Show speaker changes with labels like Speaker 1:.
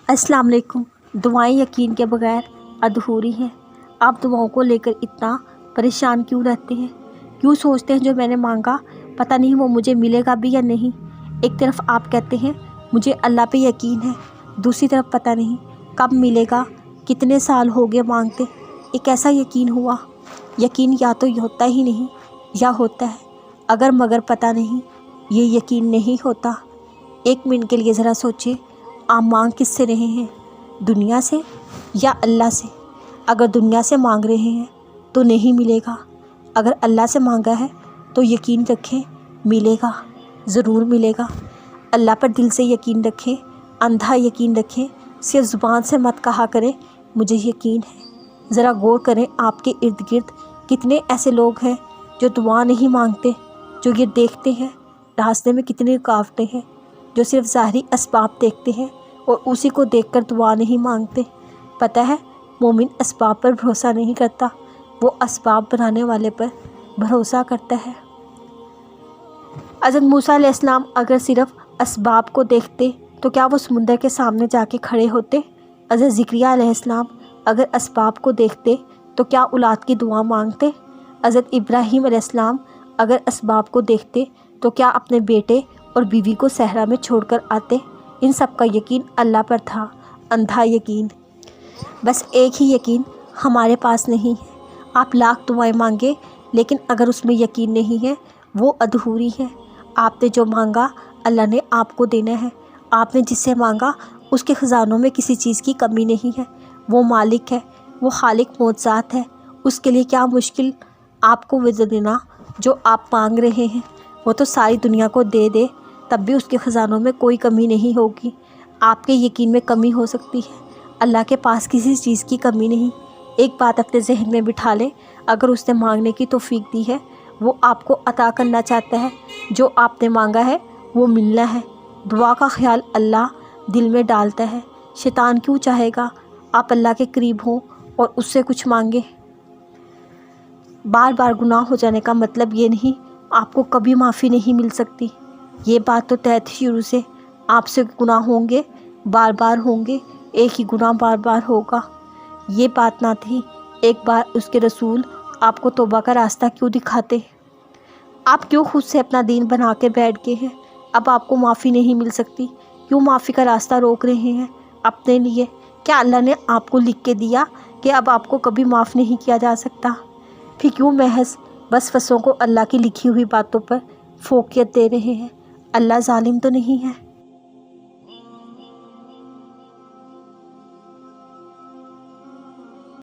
Speaker 1: السلام علیکم۔ دعائیں یقین کے بغیر ادھوری ہیں۔ آپ دعاؤں کو لے کر اتنا پریشان کیوں رہتے ہیں؟ کیوں سوچتے ہیں جو میں نے مانگا پتہ نہیں وہ مجھے ملے گا بھی یا نہیں؟ ایک طرف آپ کہتے ہیں مجھے اللہ پہ یقین ہے، دوسری طرف پتہ نہیں کب ملے گا، کتنے سال ہو گئے مانگتے۔ ایک ایسا یقین ہوا، یقین یا تو ہوتا ہی نہیں یا ہوتا ہے، اگر مگر پتہ نہیں، یہ یقین نہیں ہوتا۔ ایک منٹ کے لیے ذرا سوچیں، آپ مانگ کس سے رہے ہیں؟ دنیا سے یا اللہ سے؟ اگر دنیا سے مانگ رہے ہیں تو نہیں ملے گا، اگر اللہ سے مانگا ہے تو یقین رکھیں ملے گا، ضرور ملے گا۔ اللہ پر دل سے یقین رکھیں، اندھا یقین رکھیں، صرف زبان سے مت کہا کریں مجھے یقین ہے۔ ذرا غور کریں آپ کے ارد گرد کتنے ایسے لوگ ہیں جو دعا نہیں مانگتے، جو یہ دیکھتے ہیں راستے میں کتنی رکاوٹیں ہیں، جو صرف ظاہری اسباب دیکھتے ہیں اور اسی کو دیکھ کر دعا نہیں مانگتے۔ پتہ ہے مومن اسباب پر بھروسہ نہیں کرتا، وہ اسباب بنانے والے پر بھروسہ کرتا ہے۔ حضرت موسیٰ علیہ السلام اگر صرف اسباب کو دیکھتے تو کیا وہ سمندر کے سامنے جا کے کھڑے ہوتے؟ حضرت زکریا علیہ السلام اگر اسباب کو دیکھتے تو کیا اولاد کی دعا مانگتے؟ حضرت ابراہیم علیہ السلام اگر اسباب کو دیکھتے تو کیا اپنے بیٹے اور بیوی کو صحرا میں چھوڑ کر آتے؟ ان سب کا یقین اللہ پر تھا، اندھا یقین۔ بس ایک ہی یقین ہمارے پاس نہیں ہے۔ آپ لاکھ دعائیں مانگے لیکن اگر اس میں یقین نہیں ہے وہ ادھوری ہے۔ آپ نے جو مانگا اللہ نے آپ کو دینا ہے۔ آپ نے جس سے مانگا اس کے خزانوں میں کسی چیز کی کمی نہیں ہے، وہ مالک ہے، وہ خالق معجزات ہے۔ اس کے لیے کیا مشکل آپ کو وہ دینا جو آپ مانگ رہے ہیں؟ وہ تو ساری دنیا کو دے دے تب بھی اس کے خزانوں میں کوئی کمی نہیں ہوگی۔ آپ کے یقین میں کمی ہو سکتی ہے، اللہ کے پاس کسی چیز کی کمی نہیں۔ ایک بات اپنے ذہن میں بٹھا لیں، اگر اس نے مانگنے کی توفیق دی ہے وہ آپ کو عطا کرنا چاہتا ہے، جو آپ نے مانگا ہے وہ ملنا ہے۔ دعا کا خیال اللہ دل میں ڈالتا ہے۔ شیطان کیوں چاہے گا آپ اللہ کے قریب ہوں اور اس سے کچھ مانگیں؟ بار بار گناہ ہو جانے کا مطلب یہ نہیں آپ کو کبھی معافی نہیں مل سکتی۔ یہ بات تو طے تھی شروع سے، آپ سے گناہ ہوں گے، بار بار ہوں گے، ایک ہی گناہ بار بار ہوگا۔ یہ بات نہ تھی ایک بار اس کے رسول آپ کو توبہ کا راستہ کیوں دکھاتے؟ آپ کیوں خود سے اپنا دین بنا کے بیٹھ گئے ہیں؟ اب آپ کو معافی نہیں مل سکتی، کیوں معافی کا راستہ روک رہے ہیں اپنے لیے؟ کیا اللہ نے آپ کو لکھ کے دیا کہ اب آپ کو کبھی معاف نہیں کیا جا سکتا؟ پھر کیوں محض وسوسوں کو اللہ کی لکھی ہوئی باتوں پر فوقیت دے رہے ہیں؟ اللہ ظالم تو نہیں ہے۔